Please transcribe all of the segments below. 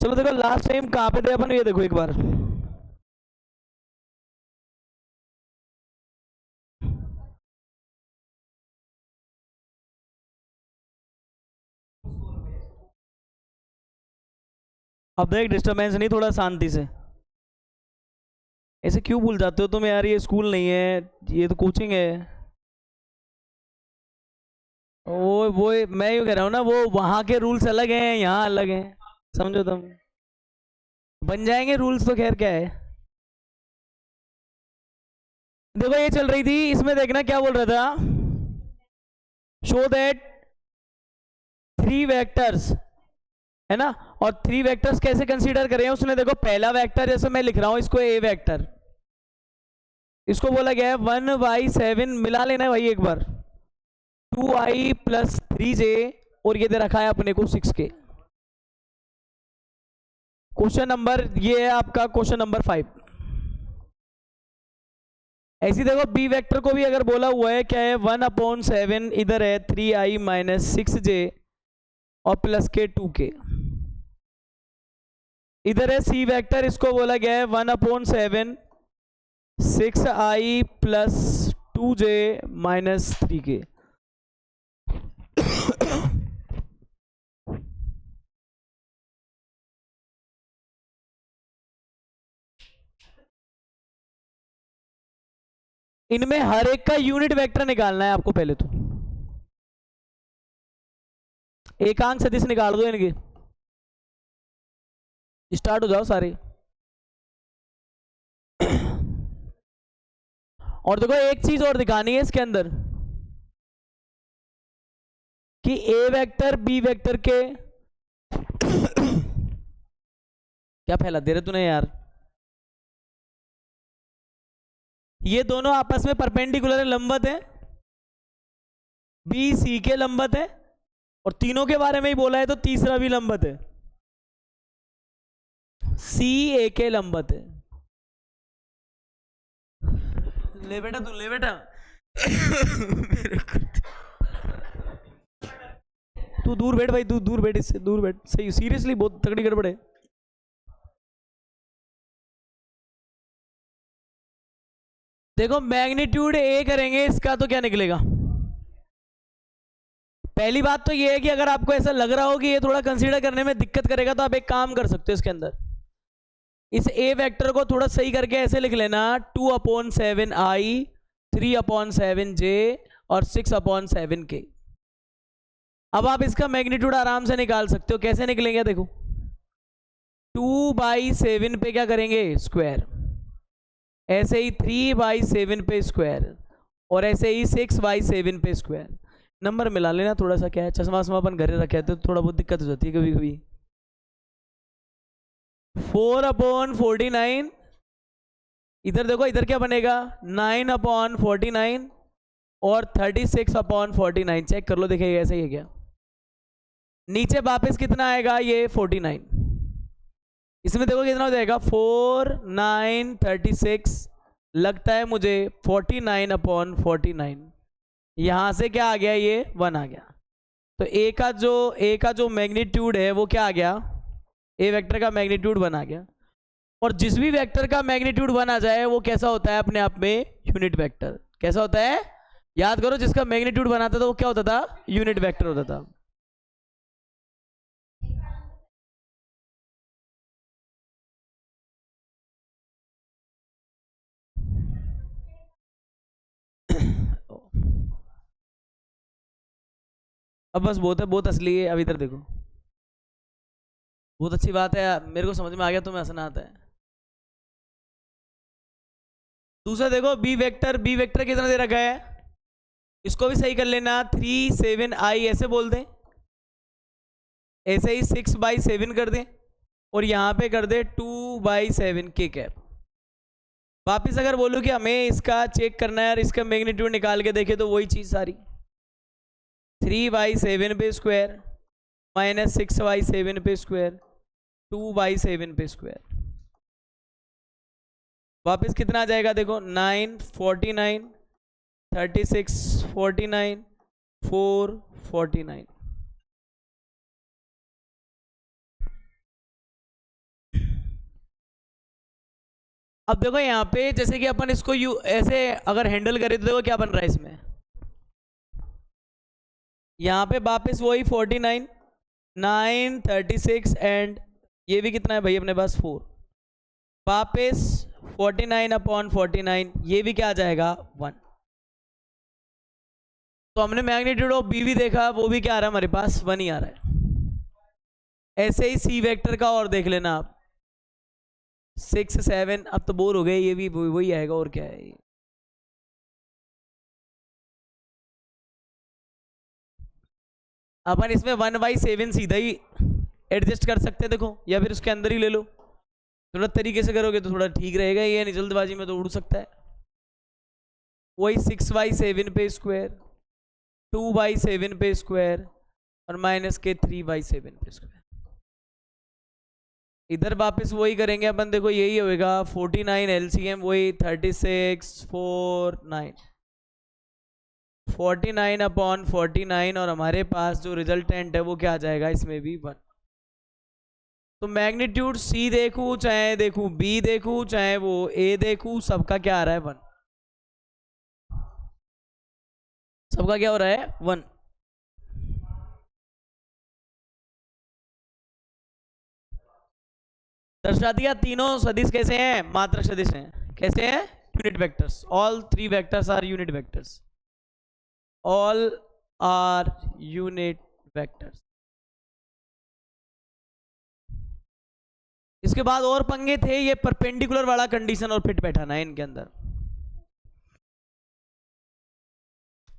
चलो देखो last time कहाँ पे थे अपन, ये देखो एक बार। अब देख डिस्टरबेंस नहीं, थोड़ा शांति से। ऐसे क्यों भूल जाते हो तुम यार, ये स्कूल नहीं है, ये तो कोचिंग है। वो मैं यूँ कह रहा हूँ ना, वो वहाँ के रूल्स अलग हैं, यहाँ अलग हैं। समझो तुम। बन जाएंगे रूल्स तो, खैर क्या है। देखो ये चल रही थी, इसमें देखना क्या बोल रहा था। शो दैट थ्री वेक्टर्स, है ना। और थ्री वेक्टर्स कैसे कंसीडर करें उसने, देखो पहला वेक्टर जैसे मैं लिख रहा हूं इसको ए वेक्टर, इसको बोला गया है 1/7, मिला लेना है भाई एक बार, 2i+3j, और ये दे रखा है अपने को 6k। क्वेश्चन नंबर ये है आपका, क्वेश्चन नंबर 5। ऐसी देखो बी वेक्टर को भी अगर बोला हुआ है क्या है, 1/7, इधर है 3i-6j और प्लस के 2k। इधर है सी वेक्टर, इसको बोला गया है 1/7, 6i+2j-3k। इनमें हर एक का यूनिट वेक्टर निकालना है आपको पहले तो। एकांक सदिश निकाल दो इनके, स्टार्ट हो जाओ सारे। और देखो एक चीज और दिखानी है इसके अंदर, कि ए वेक्टर बी वेक्टर के क्या फैला दे रहे तूने यार। ये दोनों आपस में परपेंडिकुलर है, लंबवत है, बी सी के लंबवत है, और तीनों के बारे में ही बोला है तो तीसरा भी लंबवत है, सी ए के लंबवत है। ले बेटा तू, ले बेटा। तू दूर बैठ भाई, तू दूर बैठ, इससे दूर बैठ, सही सीरियसली बहुत तगड़ी गड़बड़ है। देखो मैग्नीट्यूड ए करेंगे इसका तो क्या निकलेगा। पहली बात तो ये है कि अगर आपको ऐसा लग रहा हो कि ये थोड़ा कंसीडर करने में दिक्कत करेगा, तो आप एक काम कर सकते हो इसके अंदर, इस ए वेक्टर को थोड़ा सही करके ऐसे लिख लेना, 2/7i, 3/7j और 6/7k। अब आप इसका मैग्नीट्यूड आराम से निकाल सकते हो, कैसे निकलेंगे देखो। 2/7 पे क्या करेंगे, स्क्वायर, ऐसे ही 3/7 पे स्क्वायर, और ऐसे ही 6/7 पे स्क्वायर। नंबर मिला लेना थोड़ा सा, क्या है चश्मा वश्मा अपन घरे रखे तो थोड़ा बहुत दिक्कत हो जाती है कभी कभी। 4/49, इधर देखो इधर क्या बनेगा, 9/49, और 36/49, चेक कर लो देखिए ऐसे ही है क्या। नीचे वापस कितना आएगा, ये 49, इसमें देखो कितना हो जाएगा, 4 9 36, लगता है मुझे 49/49, यहां से क्या आ गया, ये 1 आ गया। तो ए का जो मैग्नीट्यूड है वो क्या आ गया, ए वेक्टर का मैग्नीट्यूड 1 आ गया। और जिस भी वेक्टर का मैग्नीट्यूड 1 आ जाए वो कैसा होता है अपने आप में, यूनिट वेक्टर। कैसा होता है, याद करो, जिसका मैग्नीट्यूड 1 आता था वो क्या होता था, यूनिट वेक्टर होता था। अब बस बहुत है, बहुत असली है। अब इधर देखो, बहुत अच्छी बात है, मेरे को समझ में आ गया, तुम्हें हंसना आता है। दूसरा देखो बी वेक्टर कितना दे रखा है, इसको भी सही कर लेना, 3/7i ऐसे बोल दें, ऐसे ही 6/7 कर दें, और यहाँ पे कर दे 2/7 के कैप। वापिस अगर बोलूँ कि हमें इसका चेक करना है और इसका मैग्नीट्यूड निकाल के देखे, तो वही चीज़ सारी, 3/7 पे स्क्वायर माइनस 6/7 पे स्क्वायर, 2/7 पे स्क्वायर। वापस कितना आ जाएगा देखो, 9 49, 36 49, 4 49। अब देखो यहाँ पे जैसे कि अपन इसको ऐसे अगर हैंडल करें तो देखो क्या बन रहा है इसमें, यहाँ पे वापस वही 49 9 36 एंड ये भी कितना है भाई अपने पास 4, वापस 49/49 ये भी क्या आ जाएगा 1। तो हमने मैग्नीट्यूड ऑफ बी भी देखा, वो भी क्या आ रहा है हमारे पास 1 ही आ रहा है। ऐसे ही सी वेक्टर का और देख लेना आप 6 7, अब तो बोर हो गए, ये भी वही आएगा और क्या है। अपन इसमें 1/7 सीधा ही एडजस्ट कर सकते हैं देखो, या फिर उसके अंदर ही ले लो, थोड़ा तरीके से करोगे तो थोड़ा ठीक रहेगा, ये नहीं जल्दबाजी में तो उड़ सकता है। वही 6/7 पे स्क्वायर, 2/7 पे स्क्वायर और माइनस के 3/7 पे स्क्वायर। इधर वापस वही करेंगे अपन, देखो यही होएगा 49 LCM वही 36 4 9 49/49 और हमारे पास जो रिजल्टेंट है वो क्या आ जाएगा इसमें भी 1। तो मैग्नीट्यूड सी देखूं चाहे देखूं बी देखूं चाहे वो ए देखूं, सबका क्या आ रहा है 1, सबका क्या हो रहा है 1। दर्शा दिया तीनों सदिश कैसे हैं, मात्रक सदिश हैं, कैसे हैं unit vectors, all 3 vectors are unit vectors, all are unit vectors. इसके बाद और पंगे थे, ये परपेंडिकुलर वाला कंडीशन और फिट बैठाना है इनके अंदर।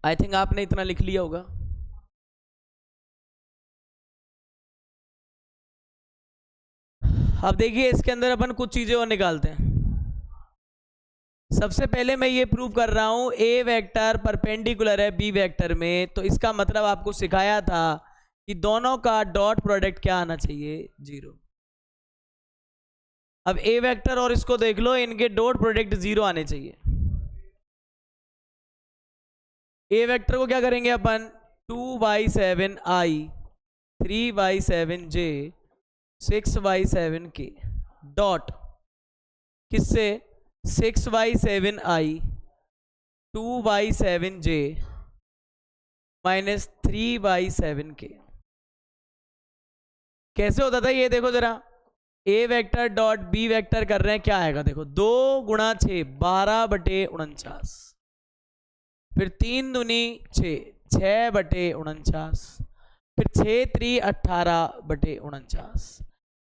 आई थिंक आपने इतना लिख लिया होगा। अब देखिए इसके अंदर अपन कुछ चीजें और निकालते हैं। सबसे पहले मैं ये प्रूव कर रहा हूं ए वेक्टर परपेंडिकुलर है बी वेक्टर में, तो इसका मतलब आपको सिखाया था कि दोनों का डॉट प्रोडक्ट क्या आना चाहिए 0। अब ए वेक्टर और इसको देख लो, इनके डॉट प्रोडक्ट 0 आने चाहिए। ए वेक्टर को क्या करेंगे अपन 2/7i 3/7j 6/7k डॉट किससे 6/7i 2/7j माइनस 3/7k। कैसे होता था ये देखो जरा, ए वेक्टर डॉट बी वेक्टर कर रहे हैं, क्या आएगा देखो 2 × 6 12/49, फिर 3 दूनी 6 6/49, फिर 6 3 18/49।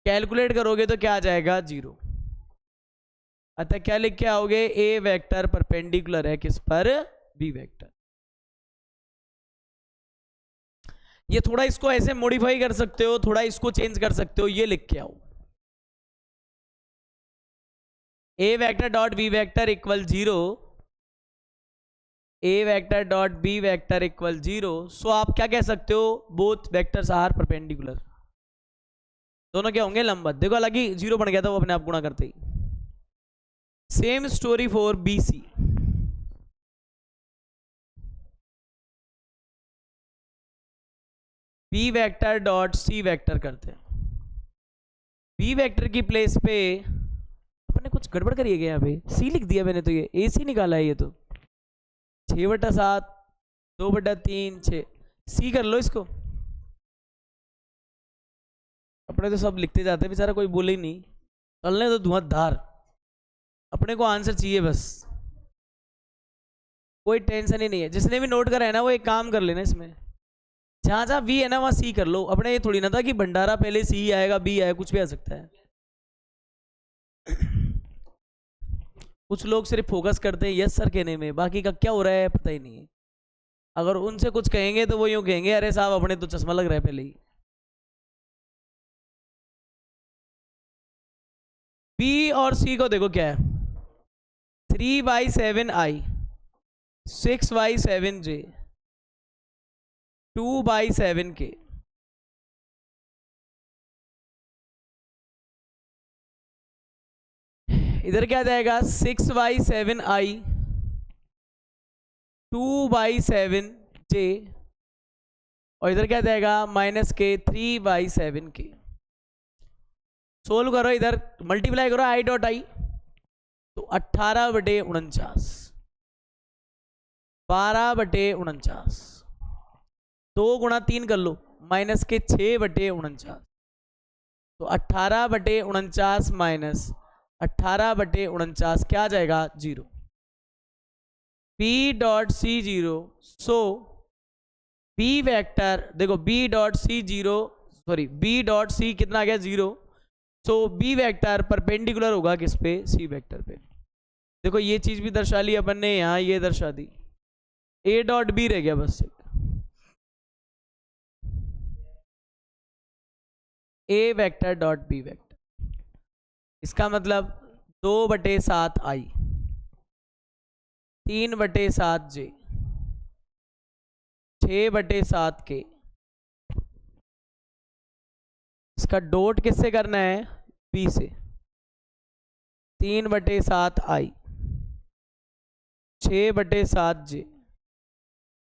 कैलकुलेट करोगे तो क्या आ जाएगा 0। अतः क्या लिख के आओगे ए वेक्टर परपेंडिकुलर है किस पर बी वेक्टर। ये थोड़ा इसको ऐसे मॉडिफाई कर सकते हो, थोड़ा इसको चेंज कर सकते हो, ये लिख के आओ A vector dot B vector equal 0, A vector dot B vector equal 0। So आप क्या कह सकते हो बोथ वेक्टर्स आर परपेंडिकुलर, दोनों क्या होंगे लंबवत। देखो हालांकि 0 बन गया था वो अपने आप गुणा करते ही। Same story for B C, B vector dot C vector करते हैं। बी वेक्टर की प्लेस पे अपने कुछ गड़बड़ करिए यहाँ पे, सी लिख दिया मैंने, तो ये ए सी निकाला है, ये तो 6/7 2/3 6 सी कर लो इसको। अपने तो सब लिखते जाते हैं, बेचारा कोई बोले ही नहीं, चलने तो धुआंधार, अपने को आंसर चाहिए बस, कोई टेंशन ही नहीं है। जिसने भी नोट करा है ना वो एक काम कर लेना, इसमें जहां जहां बी है ना वहां सी कर लो। अपने ये थोड़ी ना था कि भंडारा पहले सी आएगा बी आएगा, कुछ भी आ सकता है। कुछ लोग सिर्फ फोकस करते हैं यस सर कहने में, बाकी का क्या हो रहा है पता ही नहीं है। अगर उनसे कुछ कहेंगे तो वो यूं कहेंगे अरे साहब अपने तो चश्मा लग रहा है पहले ही। बी और सी को देखो क्या है 3/7i 6/7j 2/7k। इधर क्या जाएगा 6/7i 2/7j और इधर क्या जाएगा माइनस के 3/7k। सोल्व करो, इधर मल्टीप्लाई करो i डॉट आई, तो 18/49, 12/49, 2 गुणा 3 कर लो, माइनस के 6/49, तो 18/49 माइनस 18/49 क्या आ जाएगा? 0। P dot c 0, so b vector देखो, b dot c 0, sorry b dot c कितना आ गया? 0। सो बी वेक्टर परपेंडिकुलर होगा किस पे? सी वेक्टर पे। देखो ये चीज भी दर्शा ली अपन ने, यहाँ ये दर्शा दी। ए डॉट बी रह गया बस, ए वेक्टर डॉट बी वेक्टर। इसका मतलब 2/7 आई, 3/7 जे, 6/7 के। इसका डॉट किससे करना है? बी से। 3/7 आई, 6/7 जे।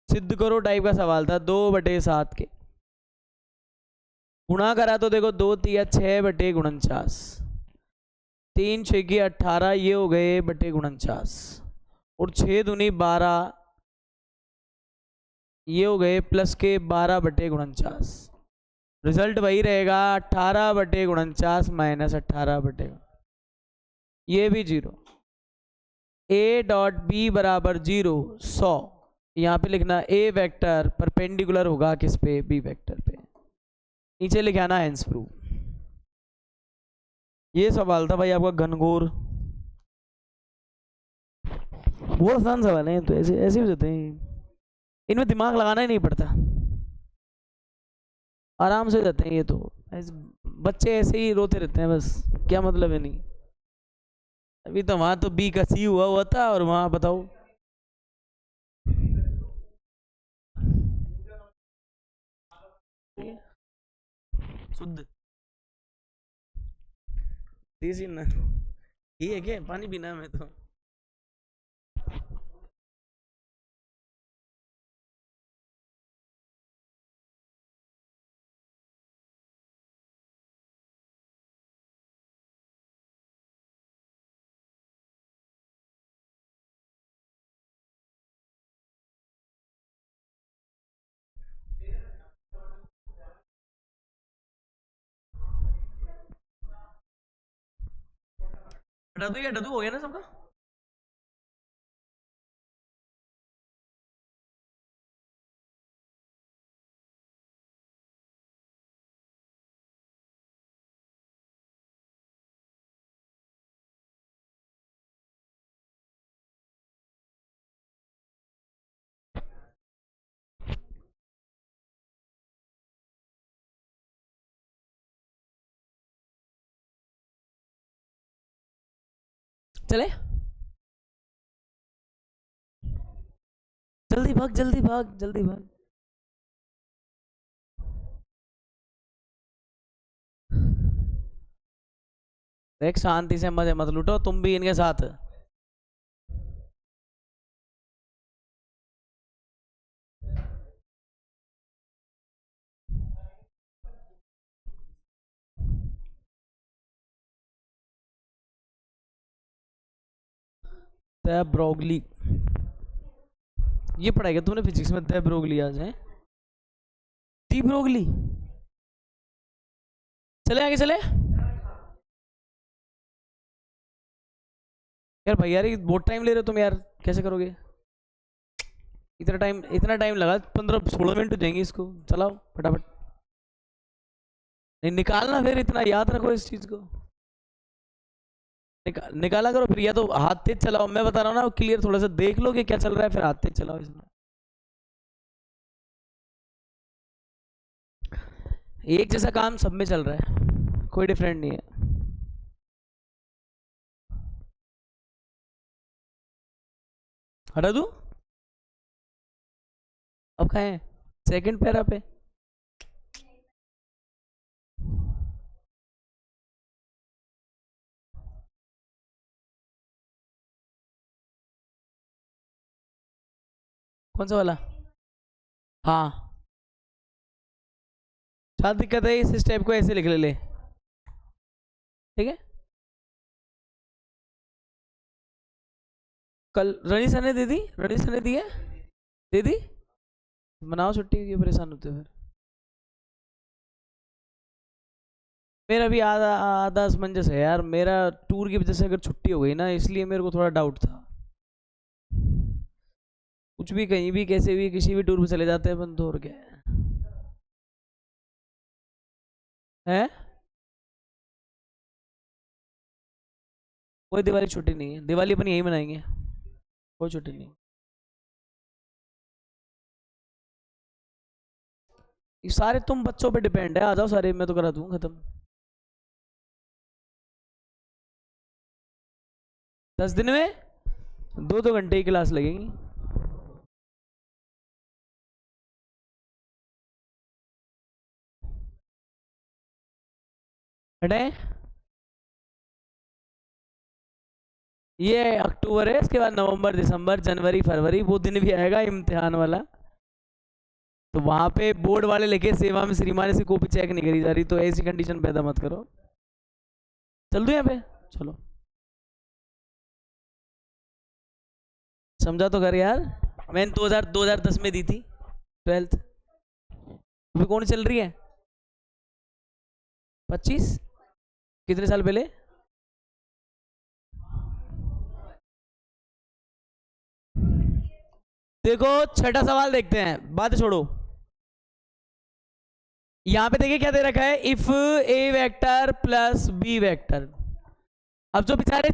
सिद्ध करो टाइप का सवाल था। 2/7 के गुणा करा तो देखो 2 तिया 6/49, 3 6 की 18, ये हो गए /49, और 6 दूनी 12, ये हो गए प्लस के 12/49। रिजल्ट वही रहेगा 18/49 माइनस 18/, ये भी 0। ए डॉट बी बराबर 0, 100। यहाँ पे लिखना ए वेक्टर परपेंडिकुलर होगा किस पे? बी वेक्टर पे। नीचे लिखे आना हेंस प्रूव। ये सवाल था भाई आपका घनघोर, वो आसान सवाल है, तो ऐसे ऐसे हो जाते हैं, इनमें दिमाग लगाना ही नहीं पड़ता, आराम से हो जाते हैं ये तो। बच्चे ऐसे ही रोते रहते हैं बस, क्या मतलब है? नहीं, अभी तो वहां तो बी का सी हुआ था, और वहां बताओ। शुद्ध देसी ना, ये है क्या? पानी पीना है मैं तो। हटा दो, हो गया ना सबका? चले, जल्दी भाग, जल्दी भाग, जल्दी भाग। देख शांति से मजे मत लूटो, तुम भी इनके साथ। द ब्रोगली, ये पढ़ाई तुमने फिजिक्स में? द ब्रोगली आज है, दी ब्रोगली। चले आगे चले यार भाई, यार ये बहुत टाइम ले रहे हो तुम यार, कैसे करोगे? इतना टाइम लगा, 15-16 मिनट हो जाएंगे इसको, चलाओ फटाफट। नहीं निकालना, फिर इतना याद रखो इस चीज को, निकाला करो फिर, या तो हाथ तेज चलाओ, मैं बता रहा हूँ ना क्लियर, थोड़ा सा देख लो कि क्या चल रहा है, फिर हाथ तेज चलाओ इसमें। एक जैसा काम सब में चल रहा है, कोई डिफरेंट नहीं है। हटा दूं? अब कहाँ सेकंड पैरा पे? कौन सा वाला? हाँ, क्या दिक्कत है? इस स्टेप को ऐसे लिख ले, ठीक है। कल रनी सर ने दे दी, रनी सर ने दी है, दे दी, मनाओ छुट्टी की, परेशान होते फिर। मेरा भी आधा आधा असमंजस है यार, मेरा टूर की वजह से अगर छुट्टी हो गई ना, इसलिए मेरे को थोड़ा डाउट था। कुछ भी कहीं भी कैसे भी किसी भी टूर पे चले जाते हैं बंद, और क्या है? कोई दिवाली छुट्टी नहीं है, दिवाली अपन यहीं मनाएंगे, कोई छुट्टी नहीं। ये सारे तुम बच्चों पे डिपेंड है, आ जाओ सारे, मैं तो करा दूँ खत्म। 10 दिन में 2-2 घंटे की क्लास लगेगी। हटे, ये अक्टूबर है, इसके बाद नवंबर, दिसंबर, जनवरी, फरवरी, वो दिन भी आएगा इम्तिहान वाला, तो वहां पे बोर्ड वाले लेके सेवा में श्रीमान से कॉपी चेक नहीं करी जा रही, तो ऐसी कंडीशन पैदा मत करो। चल दो यहाँ पे, चलो समझा तो कर यार, मैंने 2010 में दी थी 12th, अभी कौन चल रही है? 25, कितने साल पहले? देखो छठा सवाल देखते हैं, बात छोड़ो। यहां पे देखिए क्या दे रखा है, if a vector plus b vector. अब जो बेचारे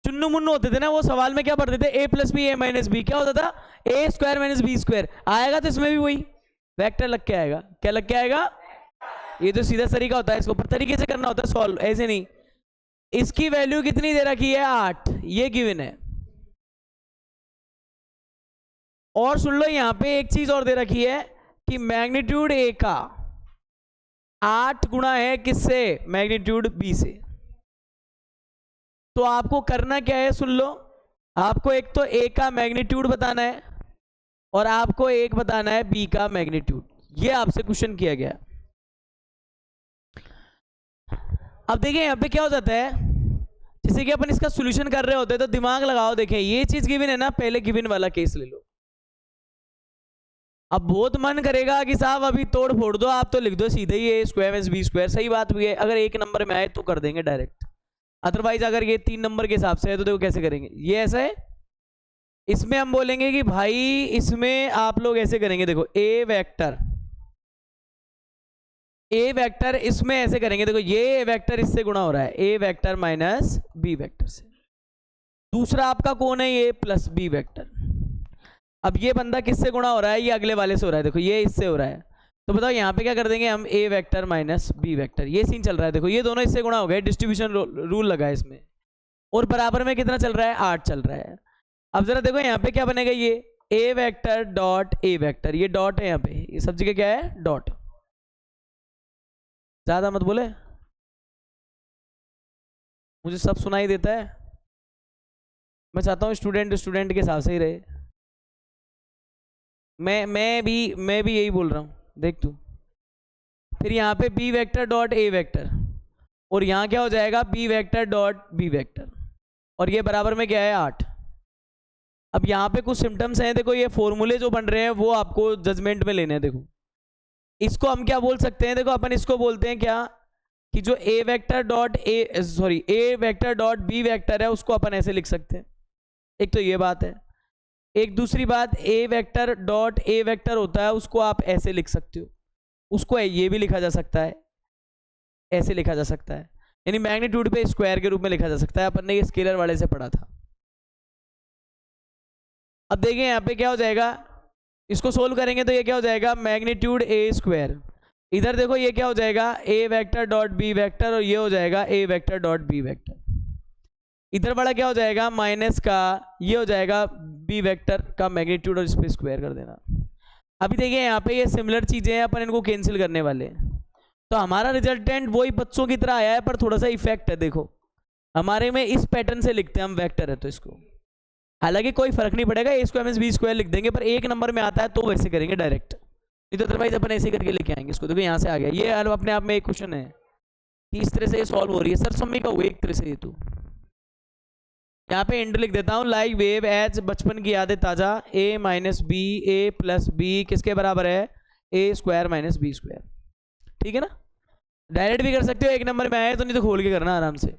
चुन्नू मुन्नू होते थे ना, वो सवाल में क्या पढ़ते थे, ए plus B A minus B, क्या होता था, ए स्क्वायर माइनस बी स्क्वायर आएगा, तो इसमें भी वही वेक्टर लग के आएगा। क्या लग के आएगा? ये तो सीधा तरीका होता है, इसको पर तरीके से करना होता है सॉल्व, ऐसे नहीं। इसकी वैल्यू कितनी दे रखी है? 8, ये गिवन है। और सुन लो यहां पे एक चीज और दे रखी है कि मैग्नीट्यूड ए का 8 गुना है किससे? मैग्नीट्यूड बी से। तो आपको करना क्या है, सुन लो, आपको एक तो ए का मैग्नीट्यूड बताना है और आपको एक बताना है बी का मैग्नीट्यूड, ये आपसे क्वेश्चन किया गया। अब देखिए यहां पे क्या हो जाता है, जैसे कि अपन इसका सॉल्यूशन कर रहे होते हैं तो दिमाग लगाओ, देखें ये चीज गिवन है ना, पहले गिवन वाला केस ले लो। अब बहुत मन करेगा कि साहब अभी तोड़ फोड़ दो, आप तो लिख दो सीधे ही ए स्क्वायर माइनस बी स्क्वायर, सही बात भी है, अगर एक नंबर में आए तो कर देंगे डायरेक्ट, अदरवाइज अगर ये 3 नंबर के हिसाब से है तो देखो कैसे करेंगे। ये ऐसा है, इसमें हम बोलेंगे कि भाई इसमें आप लोग ऐसे करेंगे, देखो ए वेक्टर इसमें ऐसे करेंगे, देखो ये वेक्टर इससे गुणा हो रहा है, A vector minus B vector से। दूसरा आपका कौन है? ये प्लस बी वेक्टर। अब ये बंदा किससे गुणा हो रहा है? ये अगले वाले से हो रहा है, देखो ये इससे हो रहा है, तो बताओ यहाँ पे क्या कर देंगे हम, ए वेक्टर माइनस बी वेक्टर, ये सीन चल रहा है, देखो ये दोनों इससे गुणा हो गए, डिस्ट्रीब्यूशन रूल लगा है इसमें, और बराबर में कितना चल रहा है? 8 चल रहा है। अब जरा देखो यहाँ पे क्या बनेगा, ये ए वेक्टर डॉट ए वेक्टर, ये डॉट है यहाँ पे, ये सब जगह क्या है? डॉट। ज्यादा मत बोले, मुझे सब सुनाई देता है, मैं चाहता हूँ स्टूडेंट के हिसाब से ही रहे। मैं भी यही बोल रहा हूँ, देख तू। फिर यहाँ पे b vector dot a vector, और यहाँ क्या हो जाएगा? B vector dot B vector, और ये बराबर में क्या है? 8। अब यहाँ पे कुछ सिम्टम्स हैं, देखो ये फॉर्मूले जो बन रहे हैं वो आपको जजमेंट में लेने हैं। देखो इसको हम क्या बोल सकते हैं, देखो अपन इसको बोलते हैं क्या, कि जो ए वेक्टर डॉट बी वेक्टर है उसको अपन ऐसे लिख सकते हैं, एक तो ये बात है। एक दूसरी बात, ए वेक्टर डॉट ए वेक्टर होता है उसको आप ऐसे लिख सकते हो, उसको ये भी लिखा जा सकता है, ऐसे लिखा जा सकता है, यानी मैग्नीट्यूड पे स्क्वायर के रूप में लिखा जा सकता है, अपन ने ये स्केलर वाले से पढ़ा था। अब देखिए यहाँ पे क्या हो जाएगा, इसको सोल्व करेंगे तो ये क्या हो जाएगा? Magnitude A square. इधर देखो ये क्या हो जाएगा? ए वेक्टर डॉट बी वेक्टर, और ये हो जाएगा ए वेक्टर डॉट बी वेक्टर। इधर वाला क्या हो जाएगा? माइनस का, ये हो जाएगा बी वेक्टर का मैग्नीट्यूड, और इस पे स्क्वायर कर देना। अभी देखिए यहाँ पे ये सिमिलर चीजें हैं, अपन इनको कैंसिल करने वाले हैं, तो हमारा रिजल्टेंट वही बच्चों की तरह आया है, पर थोड़ा सा इफेक्ट है। देखो हमारे में इस पैटर्न से लिखते हैं हम, वेक्टर है तो इसको, हालांकि कोई फर्क नहीं पड़ेगा, ए स्क्वायर माइनस बी स्क्वायर लिख देंगे, पर एक नंबर में आता है तो वैसे करेंगे डायरेक्ट, नहीं तो अदरवाइज अपन ऐसे करके लेके आएंगे इसको। देखो यहाँ से आ गया, ये अपने आप में एक क्वेश्चन है कि इस तरह से ये सॉल्व हो रही है। सर सम्मी का हुआ एक तरह से ये तो यहाँ पे इंटू लिख देता हूँ, लाइक वेव एज बचपन की यादें ताजा, a minus b, a plus b किसके बराबर है, a square minus B square. ठीक है ना, डायरेक्ट भी कर सकते हो, एक नंबर में आया तो, नहीं तो खोल के करना आराम से।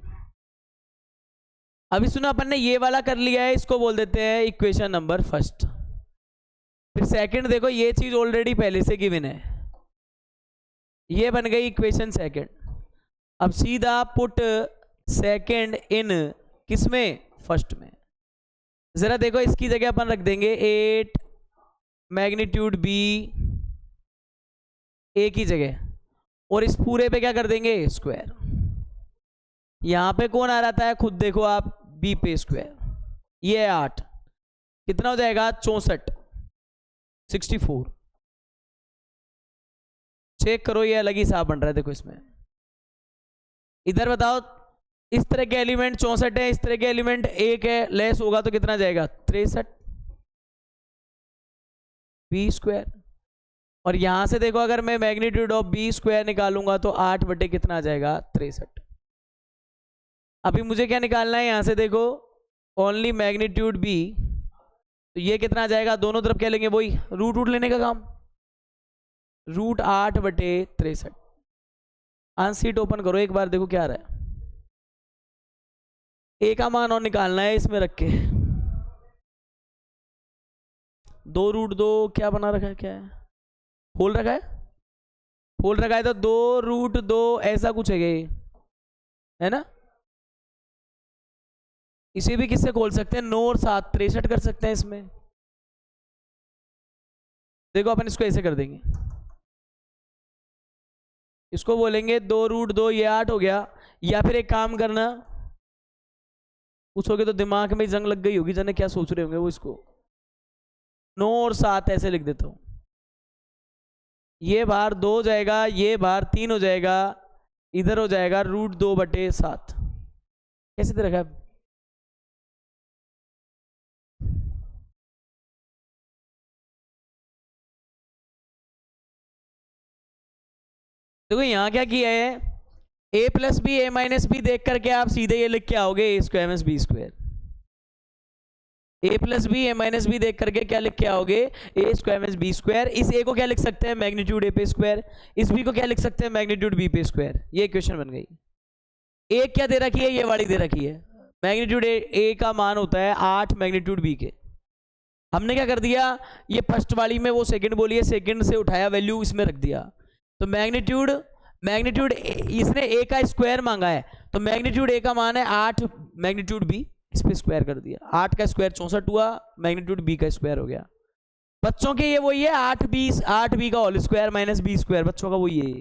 अभी सुनो, अपन ने ये वाला कर लिया है, इसको बोल देते हैं इक्वेशन नंबर फर्स्ट। फिर सेकंड देखो, ये चीज ऑलरेडी पहले से गिवन है, ये बन गई इक्वेशन सेकंड। अब सीधा पुट सेकंड इन किसमें, फर्स्ट में। जरा देखो, इसकी जगह अपन रख देंगे 8 मैग्नीट्यूड बी ए की जगह, और इस पूरे पे क्या कर देंगे, स्क्वायर। यहां पे कौन आ रहा है, खुद देखो आप, बी पे स्क्वायर, ये 8 कितना हो जाएगा, 64, 64। चेक करो, ये अलग ही हिसाब बन रहा है, देखो इसमें। इधर बताओ, इस तरह के एलिमेंट 64 है, इस तरह के एलिमेंट 1 है, लेस होगा तो कितना जाएगा, 63 बी स्क्वायर। और यहां से देखो, अगर मैं मैग्नीट्यूड ऑफ बी स्क्वायर निकालूंगा तो 8 बटे कितना आ जाएगा, 63। अभी मुझे क्या निकालना है, यहां से देखो, ओनली मैग्नीट्यूड बी, तो ये कितना आ जाएगा, दोनों तरफ क्या लेंगे, वही रूट लेने का काम, रूट 8 बटे 63। आंसर शीट ओपन करो एक बार, देखो क्या आ रहा है। ए का मान और निकालना है इसमें रख के, 2√2 क्या बना रखा है, क्या है, खोल रखा है, खोल रखा है, तो 2√2 ऐसा कुछ है ये, है ना। इसे भी किससे खोल सकते हैं, 9 और 7 63 कर सकते हैं इसमें। देखो अपन इसको ऐसे कर देंगे, इसको बोलेंगे 2√2, ये 8 हो गया। या फिर एक काम करना, पूछोगे तो दिमाग में जंग लग गई होगी, जाने क्या सोच रहे होंगे वो, इसको 9 और 7 ऐसे लिख देता हूं, ये बाहर 2 हो जाएगा, ये बाहर 3 हो जाएगा, इधर हो जाएगा √2 बटे 7। कैसे दे रखा है, देखो यहां क्या किया है, a plus B A minus B देख करके आप सीधे ये लिख के आओगे, A square minus B square. a plus B A minus B देख करके क्या लिख के आओगे, A square minus B square. इस a को क्या लिख सकते हैं, मैग्नीट्यूड a पे स्क्वायर। इस b को क्या लिख सकते हैं, मैग्नीट्यूड b पे स्क्वायर। ये इक्वेशन बन गई। a क्या दे रखी है, ये वाली दे रखी है, मैग्नीट्यूड a का मान होता है 8 मैग्नीट्यूड b के। हमने क्या कर दिया, ये फर्स्ट वाली में वो सेकंड बोली है, सेकंड से उठाया वैल्यू इसमें रख दिया। तो मैग्नीट्यूड मैग्नीट्यूड इसने a का स्क्वायर मांगा है, तो मैग्नीट्यूड a का मान है 8 मैग्नीट्यूड b, इस पे स्क्वायर कर दिया। 8 का स्क्वायर 64 हुआ, मैग्नीट्यूड b का स्क्वायर हो गया। बच्चों के ये वही है, 8b का whole square minus b square, बच्चों का वही है।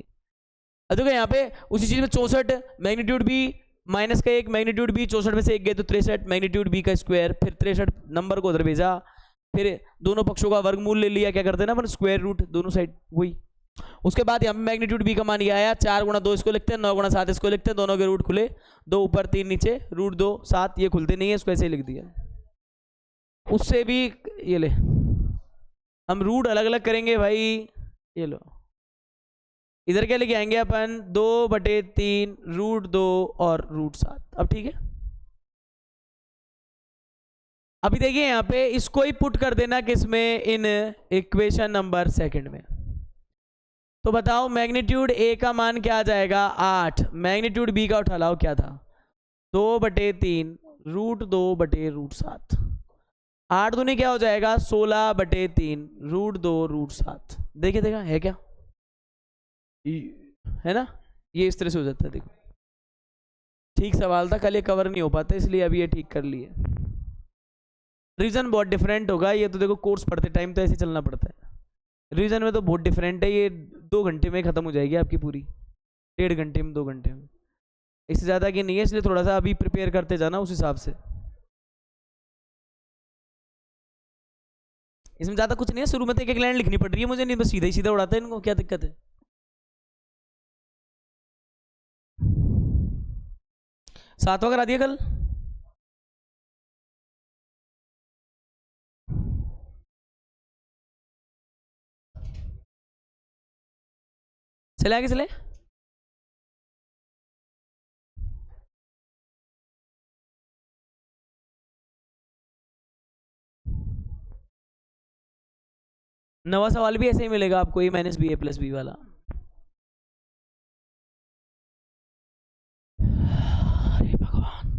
देखो यहाँ पे उसी चीज में 64 मैग्नीट्यूड b माइनस का 1 मैग्नीट्यूड b, 64 में से 1 गए तो 63 मैग्नीट्यूड b का स्क्वायर, फिर 63 नंबर को उधर भेजा, फिर दोनों पक्षों का वर्गमूल ले लिया, क्या करते हैं ना अपन, स्क्वायर रूट दोनों साइड वही। उसके बाद यहाँ पे मैग्नीट्यूड b का मान ये आया, 4 गुणा 2 इसको लिखते हैं, 9 गुणा 7 इसको लिखते हैं, दोनों के रूट खुले, 2 ऊपर 3 नीचे, √2 7 ये खुलते नहीं है, इसको ऐसे ही लिख दिया। उससे भी ये ले, हम रूट अलग अलग करेंगे भाई, ये लो, इधर क्या लेके आएंगे अपन, 2/3 √2 और √7। अब ठीक है, अभी देखिए यहाँ पे इसको ही पुट कर देना किसमें, इन इक्वेशन नंबर सेकंड में। तो बताओ मैग्नीट्यूड a का मान क्या आ जाएगा, 8, मैग्नीट्यूड b का उठा लाओ क्या था, 2/3 √2 बटे √7। 8 दूनी क्या हो जाएगा, 16/3 √2 √7। देखिए देखा है क्या, है ना, ये इस तरह से हो जाता है। देखो ठीक सवाल था, कल ये कवर नहीं हो पाता, इसलिए अभी ये ठीक कर लिए। रीजन बहुत डिफरेंट होगा, ये तो देखो कोर्स पढ़ते टाइम तो ऐसे चलना पड़ता है, रीजन में तो बहुत डिफरेंट है, ये 2 घंटे में ख़त्म हो जाएगी आपकी पूरी, 1.5 घंटे में 2 घंटे में, इससे ज़्यादा की नहीं है, इसलिए थोड़ा सा अभी प्रिपेयर करते जाना उस हिसाब से। इसमें ज़्यादा कुछ नहीं है, शुरू में तो एक लाइन लिखनी पड़ रही है मुझे, नहीं बस सीधा ही सीधा उड़ाता है इनको, क्या दिक्कत है। सातवां करा दिया कल, चले आगे चले। नवा सवाल भी ऐसे ही मिलेगा आपको, ए minus b a plus B वाला। अरे भगवान,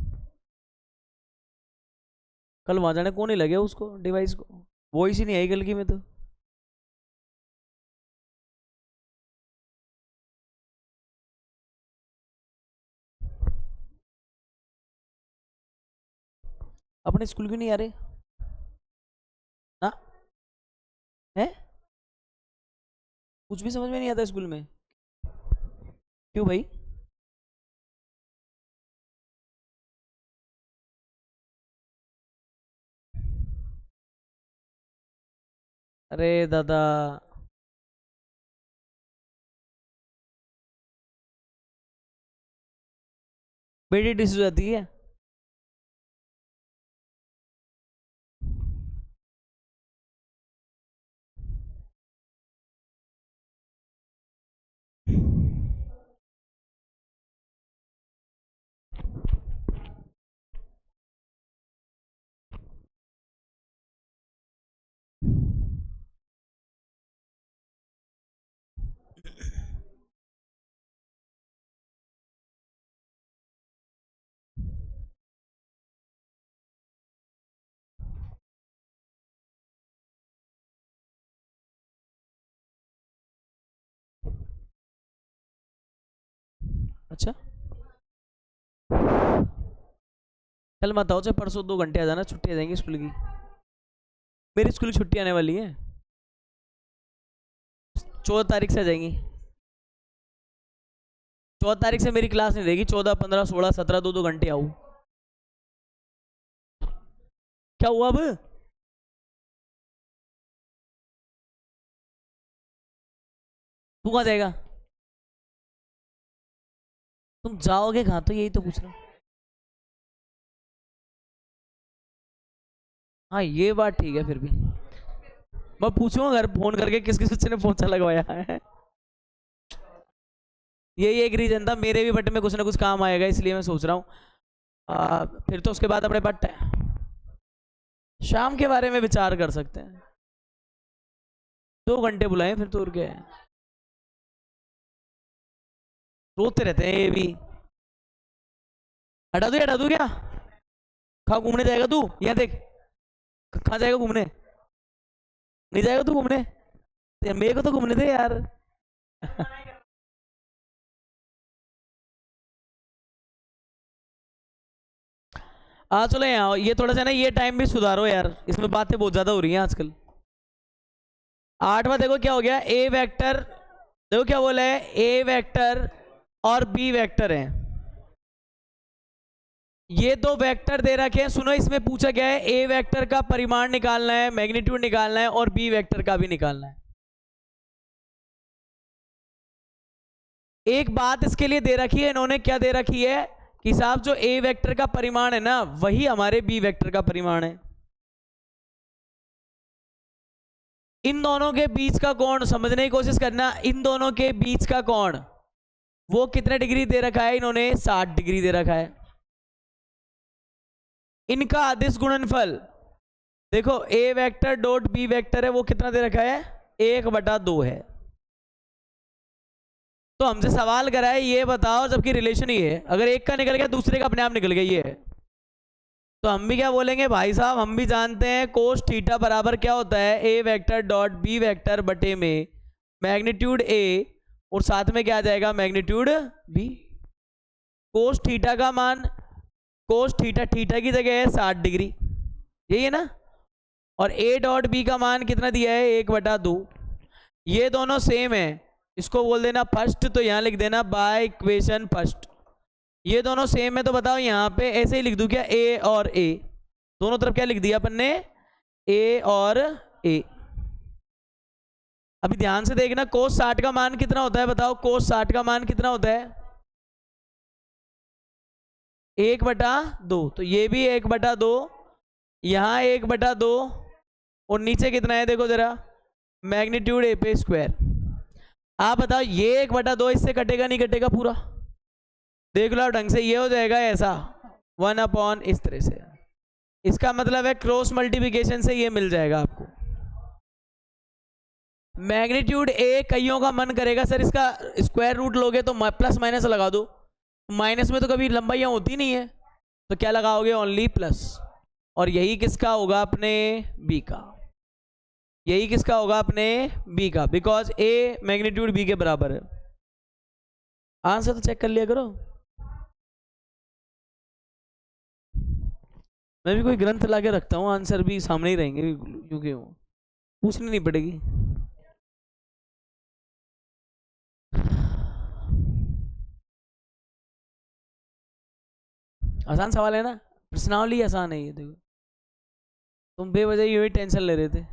कल वहां जाने कौन ही लगे उसको डिवाइस को, वॉइस ही नहीं आई कल की में तो। अपने स्कूल क्यों नहीं आ रहे ना? है कुछ भी समझ में नहीं आता स्कूल में, क्यों भाई? अरे दादा, बेटी डिस हो जाती है। अच्छा कल मत आओ, चाहे परसों 2 घंटे आ जाना, छुट्टी आ जाएंगी स्कूल की। मेरी स्कूल की छुट्टी आने वाली है, 14 तारीख से आ जाएंगी। 14 तारीख से मेरी क्लास नहीं रहेगी, 14, 15, 16, 17, 2-2 घंटे आऊ। क्या हुआ अब? तू कहाँ जाएगा? तुम जाओगे कहाँ, तो यही तो पूछ रहा हूँ। हाँ ये बात ठीक है, फिर भी मैं पूछूंगा घर फोन करके किस किस बच्चे ने पोछा लगवाया है। यही एक रीजन था, मेरे भी बट में कुछ ना कुछ काम आएगा, इसलिए मैं सोच रहा हूँ। फिर तो उसके बाद अपने बट शाम के बारे में विचार कर सकते हैं। 2 घंटे बुलाए फिर तो, और क्या है, रोते रहते हैं ये भी। हटा दू क्या? कहाँ घूमने जाएगा तू? यहाँ देख, कहाँ जाएगा घूमने? नहीं जाएगा तू घूमने? मेरे को तो घूमने दे यार। चलो यहाँ ये थोड़ा सा ना, ये टाइम भी सुधारो यार, इसमें बातें बहुत ज्यादा हो रही हैं आजकल। 8वां देखो क्या हो गया, ए वेक्टर, देखो क्या बोला है, ए वेक्टर और बी वेक्टर है। ये 2 वेक्टर दे रखे हैं, सुनो इसमें पूछा गया है ए वेक्टर का परिमाण निकालना है, मैग्नीट्यूड निकालना है, और बी वेक्टर का भी निकालना है। एक बात इसके लिए दे रखी है इन्होंने, क्या दे रखी है कि साहब जो ए वेक्टर का परिमाण है ना, वही हमारे बी वेक्टर का परिमाण है। इन दोनों के बीच का कोण समझने की कोशिश करना, इन दोनों के बीच का कोण वो कितने डिग्री दे रखा है इन्होंने, 60 डिग्री दे रखा है। इनका अदिश गुणनफल देखो, ए वेक्टर डॉट बी वेक्टर है, वो कितना दे रखा है, 1/2 है। तो हमसे सवाल करा है ये बताओ, जबकि रिलेशन ही है, अगर एक का निकल गया दूसरे का अपने आप निकल गया, ये है। तो हम भी क्या बोलेंगे भाई साहब, हम भी जानते हैं कोस थीटा बराबर क्या होता है, A vector dot B vector बटे में मैग्नीट्यूड ए, और साथ में क्या आ जाएगा, मैग्नीट्यूड बी। कोस थीटा का मान, कोस थीटा थीटा की जगह है 60 डिग्री, यही है ना, और ए डॉट बी का मान कितना दिया है, 1/2। ये दोनों सेम है, इसको बोल देना फर्स्ट, तो यहां लिख देना बाय इक्वेशन फर्स्ट। ये दोनों सेम है, तो बताओ यहाँ पे ऐसे ही लिख दूं क्या, ए और ए, दोनों तरफ क्या लिख दिया अपन ने, ए और ए। अभी ध्यान से देखना, कोस 60 का मान कितना होता है, बताओ कोस 60 का मान कितना होता है, 1/2। तो ये भी 1/2, यहाँ 1/2, और नीचे कितना है देखो जरा, मैग्नीट्यूड ए पे स्क्वायर। आप बताओ ये 1/2 इससे कटेगा नहीं कटेगा पूरा, देख लो ढंग से, ये हो जाएगा ऐसा 1/, इस तरह से। इसका मतलब है क्रॉस मल्टीप्लिकेशन से ये मिल जाएगा आपको। मैग्नीट्यूड ए कईयों का मन करेगा सर इसका स्क्वायर रूट लोगे तो प्लस माइनस लगा दो, माइनस में तो कभी लंबाइयाँ होती नहीं है, तो क्या लगाओगे, ओनली प्लस। और यही किसका होगा, अपने बी का। यही किसका होगा, अपने बी का, बिकॉज ए मैग्नीट्यूड बी के बराबर है। आंसर तो चेक कर लिया करो। मैं भी कोई ग्रंथ ला के रखता हूँ, आंसर भी सामने ही रहेंगे क्योंकि पूछनी नहीं पड़ेगी। आसान सवाल है ना, प्रश्नावली आसान है ये। देखो तुम बेवजह ही वही टेंशन ले रहे थे।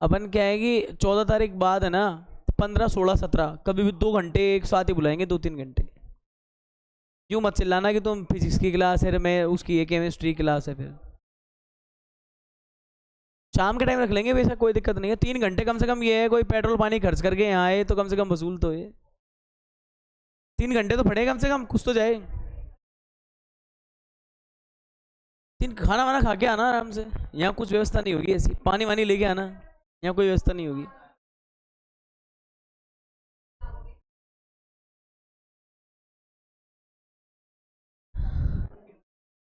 अपन क्या है कि 14 तारीख बाद है ना, 15, 16, 17 कभी भी 2 घंटे एक साथ ही बुलाएंगे, 2-3 घंटे। यूं मत चिल्लाना कि तुम फिजिक्स की क्लास है, मैं उसकी है केमिस्ट्री क्लास है। फिर शाम के टाइम रख लेंगे, वैसा कोई दिक्कत नहीं है। 3 घंटे कम से कम ये है, कोई पेट्रोल पानी खर्च करके यहाँ आए तो कम से कम वसूल तो है। 3 घंटे तो पड़े कम से कम, कुछ तो जाए। खाना वाना खा के आना आराम से, यहाँ कुछ व्यवस्था नहीं होगी ऐसी, पानी वानी लेके आना, यहाँ कोई व्यवस्था नहीं होगी।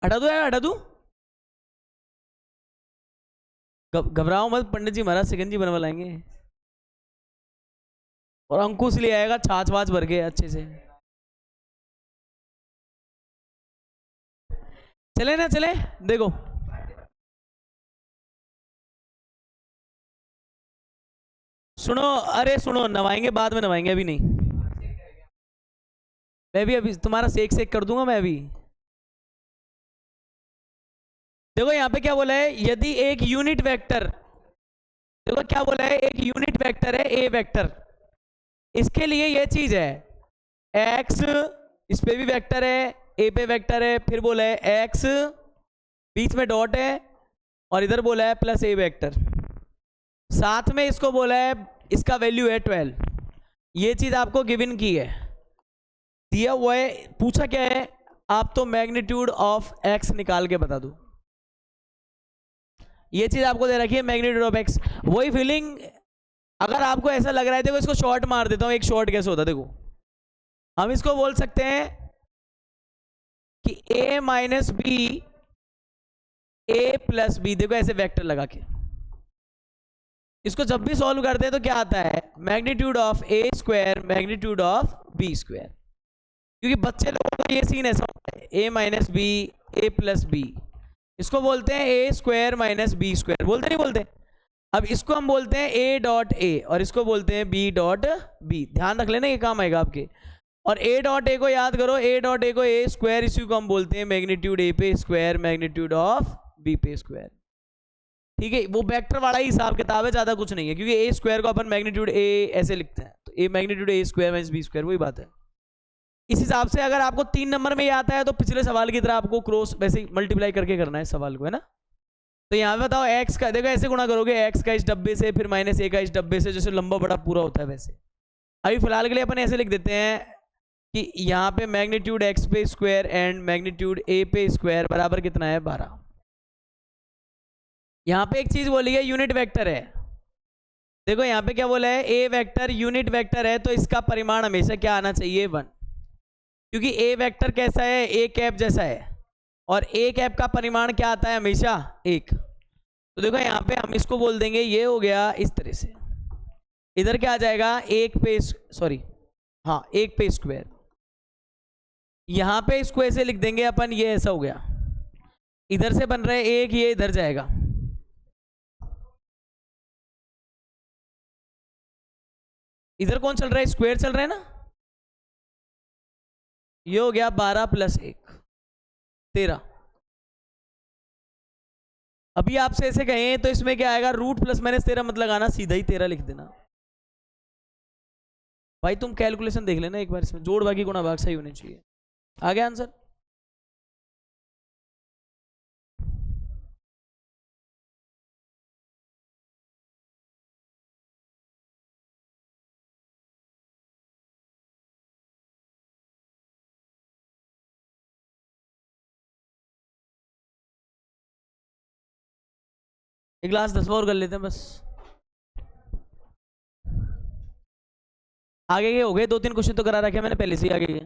हटा दो यार, हटा दो। घबराओ मत, पंडित जी महाराज सिकंजी बनवा लाएंगे। और अंकुश ले आएगा छाछ वाछ भर के अच्छे से। चले ना चले, देखो सुनो, अरे सुनो, नवाएंगे बाद में, नवाएंगे अभी नहीं। मैं भी अभी तुम्हारा सेक सेक कर दूंगा मैं अभी। देखो यहाँ पे क्या बोला है, यदि एक यूनिट वेक्टर, देखो क्या बोला है, एक यूनिट वेक्टर है ए वेक्टर, इसके लिए ये चीज है एक्स, इस पे भी वेक्टर है, ए पे वेक्टर है, फिर बोला है एक्स, बीच में डॉट है, और इधर बोला है प्लस ए वेक्टर, साथ में इसको बोला है इसका वैल्यू है 12। ये चीज आपको गिवन की है, दिया हुआ है, पूछा क्या है, आप तो मैग्नीट्यूड ऑफ एक्स निकाल के बता दो। ये चीज आपको दे रखी है मैग्नीट्यूड ऑफ एक्स। वही फीलिंग, अगर आपको ऐसा लग रहा है, देखो इसको शॉर्ट मार देता हूं, एक शॉर्ट कैसे होता है, देखो हम इसको बोल सकते हैं कि a minus b, a plus b, देखो ऐसे वेक्टर लगा के इसको जब भी सॉल्व करते हैं तो क्या आता है, magnitude of a square magnitude of b square. क्योंकि बच्चे लोगों का ये सीन ऐसा होता है, a minus b, a plus b, इसको बोलते हैं a square minus B square, बोलते नहीं बोलते। अब इसको हम बोलते हैं ए डॉट ए, और इसको बोलते हैं बी डॉट बी। ध्यान रख लेना, ये काम आएगा आपके। और ए डॉट ए को याद करो, ए डॉट ए को ए स्क्वायर, इसी को हम बोलते हैं मैग्नीट्यूड ए पे स्क्वायर मैग्नीट्यूड ऑफ बी पे स्क्वायर। ठीक है, वो वेक्टर वाला ही हिसाब किताब है, ज्यादा कुछ नहीं है, क्योंकि ए स्क्वायर को अपन मैग्नीट्यूड ए ऐसे लिखते हैं, तो A magnitude A square minus B square, वही बात है। इस हिसाब से अगर आपको 3 नंबर में ये आता है तो पिछले सवाल की तरह आपको क्रॉस वैसे ही मल्टीप्लाई करके करना है सवाल को, है ना। तो यहाँ पे बताओ एक्स का, देखो ऐसे गुणा करोगे एक्स का इस डब्बे से, फिर माइनस ए का इस डब्बे से, जैसे लंबा बड़ा पूरा होता है वैसे। अभी फिलहाल के लिए अपन ऐसे लिख देते हैं कि यहाँ पे मैग्नीट्यूड एक्स पे स्क्वायर एंड मैग्नीट्यूड ए पे स्क्वायर बराबर कितना है, 12। यहाँ पे एक चीज बोली है, यूनिट वेक्टर है। देखो यहाँ पे क्या बोला है, ए वेक्टर यूनिट वेक्टर है, तो इसका परिमाण हमेशा क्या आना चाहिए, 1। क्योंकि ए वेक्टर कैसा है, ए कैप जैसा है, और ए कैप का परिमाण क्या आता है, हमेशा 1। तो देखो यहाँ पे हम इसको बोल देंगे, ये हो गया इस तरह से, इधर क्या आ जाएगा, 1 पे, सॉरी हाँ 1 पे स्क्वायर, यहाँ पे इसको ऐसे लिख देंगे अपन, ये ऐसा हो गया, इधर से बन रहा है 1, ये इधर जाएगा, इधर कौन चल रहा है, स्क्वायर चल रहा है ना, ये हो गया 12 + 1 13। अभी आपसे ऐसे कहें तो इसमें क्या आएगा, रूट प्लस माइनस 13 मत लगाना, सीधा ही 13 लिख देना। भाई तुम कैलकुलेशन देख लेना एक बार, इसमें जोड़ भागी गुणा भाग सही होने चाहिए। आ गया आंसर। एक क्लास 10 और कर लेते हैं बस। आगे के हो गए, 2-3 क्वेश्चन तो करा रखे मैंने पहले से ही आगे के।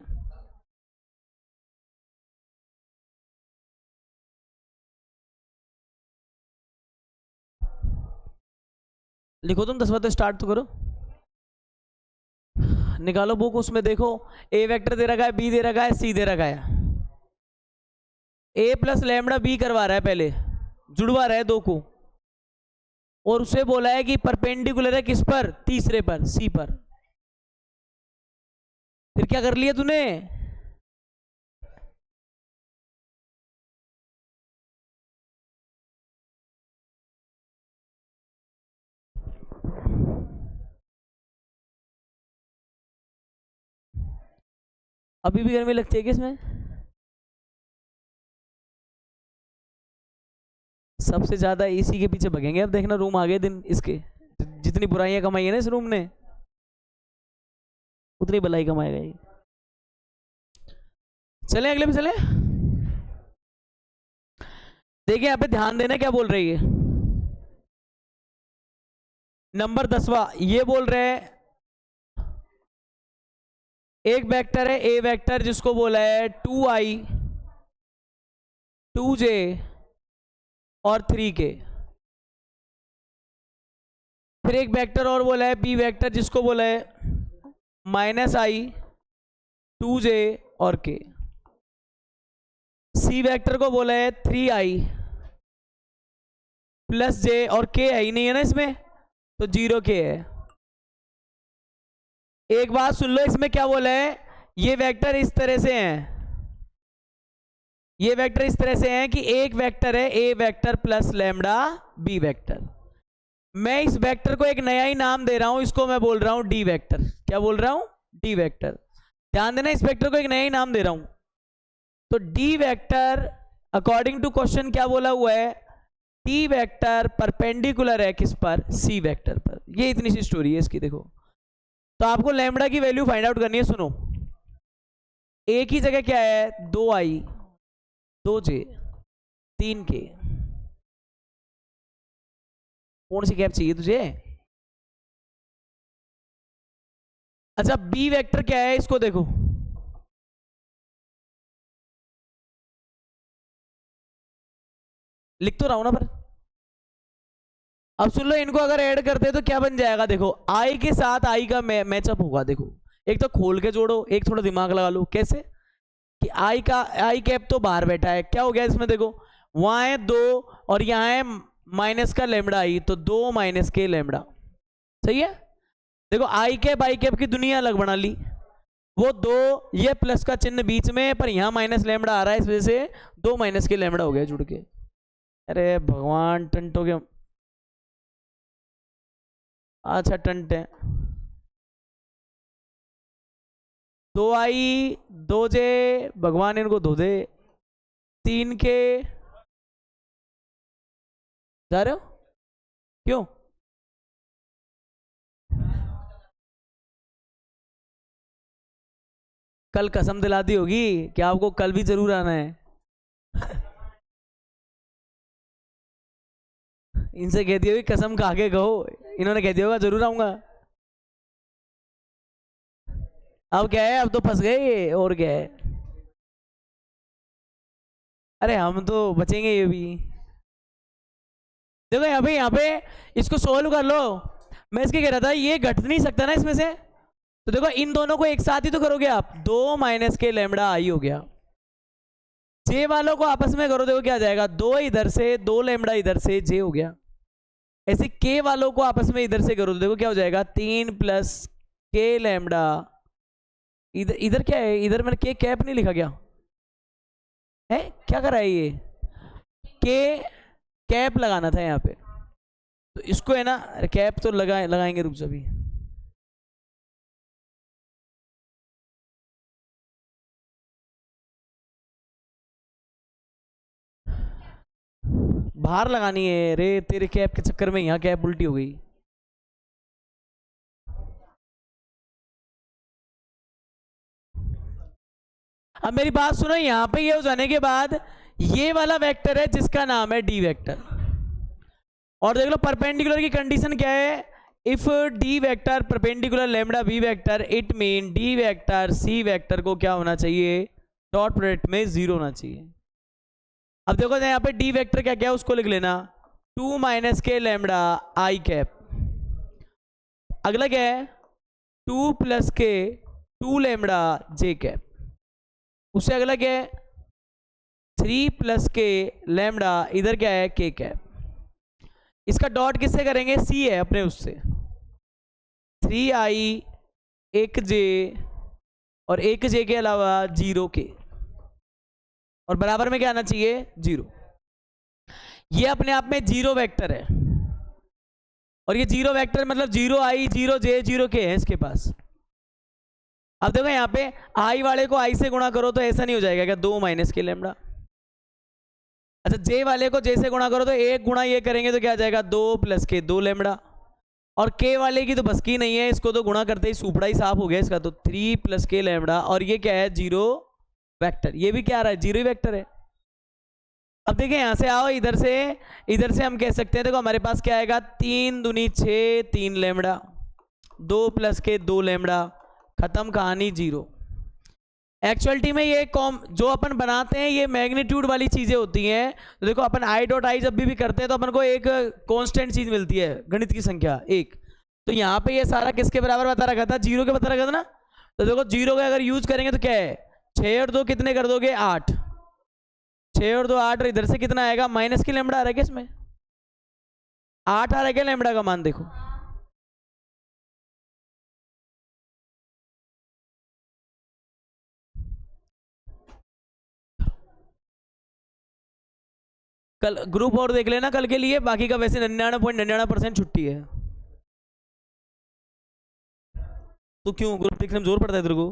लिखो तुम 10 तो स्टार्ट तो करो। निकालो बुक, उसमें देखो ए वेक्टर दे रखा है, बी दे रखा है, सी दे रखा है। ए प्लस लैम्बडा बी करवा रहा है, पहले जुड़वा रहा है दो को, और उसे बोला है कि परपेंडिकुलर है किस पर, तीसरे पर, सी पर। फिर क्या कर लिया तूने? अभी भी गर्मी लगती है कि इसमें? सबसे ज्यादा एसी के पीछे भगेंगे अब, देखना रूम आ गए दिन इसके। जितनी बुराइयां कमाई है ना इस रूम ने, उतनी भलाई कमाएगा ये। चले अगले पे चले। देखिए यहाँ पे ध्यान देना क्या बोल रही है। नंबर 10वां ये बोल रहे हैं एक वेक्टर है ए वेक्टर जिसको बोला है 2i 2j और 3k। फिर एक वेक्टर और बोला है बी वेक्टर जिसको बोला है -i 2j और k। सी वेक्टर को बोला है 3i + j और k है ही नहीं है ना इसमें, तो 0k है। एक बात सुन लो, इसमें क्या बोला है, ये वेक्टर इस तरह से हैं, ये वेक्टर इस तरह से हैं कि एक वेक्टर है A vector plus lambda B vector. मैं इस वेक्टर को एक नया ही नाम दे रहा हूं, इसको मैं बोल रहा हूं डी वेक्टर। क्या बोल रहा हूं? D vector. ध्यान देना, इस वेक्टर को एक नया ही नाम दे रहा हूं। तो d vector according to question क्या बोला हुआ है, डी वेक्टर परपेंडिकुलर है किस पर, सी वेक्टर पर। ये इतनी सी स्टोरी है इसकी। देखो तो आपको लैम्बडा की वैल्यू फाइंड आउट करनी है। सुनो, ए की जगह क्या है, 2i 2j 3k। कौन सी कैप चाहिए तुझे? अच्छा बी वेक्टर क्या है, इसको देखो, लिख तो रहा हूं ना पर। अब सुन लो, इनको अगर ऐड करते तो क्या बन जाएगा, देखो आई के साथ आई का मैचअप होगा। देखो एक तो खोल के जोड़ो, एक थोड़ा दिमाग लगा लो। कैसे कि आई का आई कैप तो बाहर बैठा है, क्या हो गया इसमें, देखो वहां है 2 और यहाँ है माइनस का लैम्बडा आई, तो 2 - k लैम्बडा। सही है। देखो आई कैप की दुनिया अलग बना ली, वो 2 ये प्लस का चिन्ह बीच में, पर यहाँ माइनस लैम्बडा आ रहा है, इस वजह से 2 - k लैम्बडा हो गया जुड़ के। अरे भगवान टंटो के। अच्छा टंटे 2i 2j, भगवान इनको धो दे। 3k जा रहे हो क्यों? कल कसम दिला दी होगी कि आपको कल भी जरूर आना है। इनसे कह दिया होगी कसम खा के कहो, इन्होंने कह दिया होगा जरूर आऊंगा। अब क्या है, अब तो फंस गए ये, और क्या है। अरे हम तो बचेंगे ये भी। देखो यहाँ पे इसको सोल्व कर लो। मैं इसके कह रहा था ये घट नहीं सकता ना इसमें से, तो देखो इन दोनों को एक साथ ही तो करोगे आप, 2 - k लैम्बडा आई हो गया। जे वालों को आपस में करो, देखो क्या आ जाएगा, 2 इधर से 2 लैम्बडा इधर से जे हो गया। ऐसे के वालों को आपस में इधर से करो तो देखो क्या हो जाएगा, 3 + k लैम्बडा। इधर इधर क्या है, इधर मैंने के कैप नहीं लिखा, क्या है, क्या कर रहा है ये, के कैप लगाना था यहाँ पे, तो इसको है ना कैप तो लगाएंगे, रुक जा अभी। बाहर लगानी है रे, तेरे कैप के चक्कर में यहाँ कैप उल्टी हो गई। अब मेरी बात सुनो, यहां पे ये हो जाने के बाद ये वाला वेक्टर है जिसका नाम है डी वेक्टर। और देख लो परपेंडिकुलर की कंडीशन क्या है, if D vector perpendicular lambda B vector it mean D vector C vector को क्या होना चाहिए, डॉट प्रोडक्ट में 0 होना चाहिए। अब देखो यहाँ पे डी वेक्टर क्या क्या है उसको लिख लेना, 2 माइनस के लैम्डा आई कैप, अगला क्या है 2 प्लस के 2 लैम्डा जे कैप, उससे अगला क्या है 3 प्लस के लैम्डा इधर क्या है के कैप। इसका डॉट किससे करेंगे, सी है अपने उससे, 3i 1j और 1j के अलावा 0k और बराबर में क्या आना चाहिए 0। ये अपने आप में 0 वेक्टर है और ये 0 वेक्टर मतलब 0i 0j 0k है इसके पास। अब देखो यहाँ पे i वाले को i से गुणा करो तो ऐसा नहीं हो जाएगा क्या 2 माइनस के लैम्डा, अच्छा j वाले को j से गुणा करो तो 1 गुणा ये करेंगे तो क्या आ जाएगा 2 प्लस के 2 लैम्डा, और k वाले की तो बस की नहीं है, इसको तो गुणा करते ही सुपड़ा ही साफ हो गया इसका, तो 3 प्लस के लैम्डा और ये क्या है 0 वेक्टर, ये भी क्या आ रहा है 0 वेक्टर है। अब देखिए यहाँ से आओ इधर से हम कह सकते हैं, देखो हमारे पास क्या आएगा 3 दूनी 6 3 लैम्डा 2 प्लस के 2 लैम्डा, खत्म कहानी 0। एक्चुअलिटी में ये जो अपन बनाते हैं ये मैग्नीट्यूड वाली चीजें होती हैं, तो देखो अपन आई डॉट आई जब भी करते हैं तो अपन को एक कांस्टेंट चीज मिलती है गणित की संख्या 1, तो यहाँ पे ये सारा किसके बराबर बता रखा था 0 के बता रखा था ना, तो देखो 0 का अगर यूज करेंगे तो क्या है 6 और 2 कितने कर दोगे 8, 6 और 2 8 और इधर से कितना आएगा माइनस की लैम्डा आ रहा है क्या इसमें 8 आ रहा है क्या लैम्डा का मान, देखो कल ग्रुप और देख लेना कल के लिए, बाकी का वैसे 99.99% छुट्टी है। तो क्यों ग्रुप देखने में जोर पड़ता है तेरे को?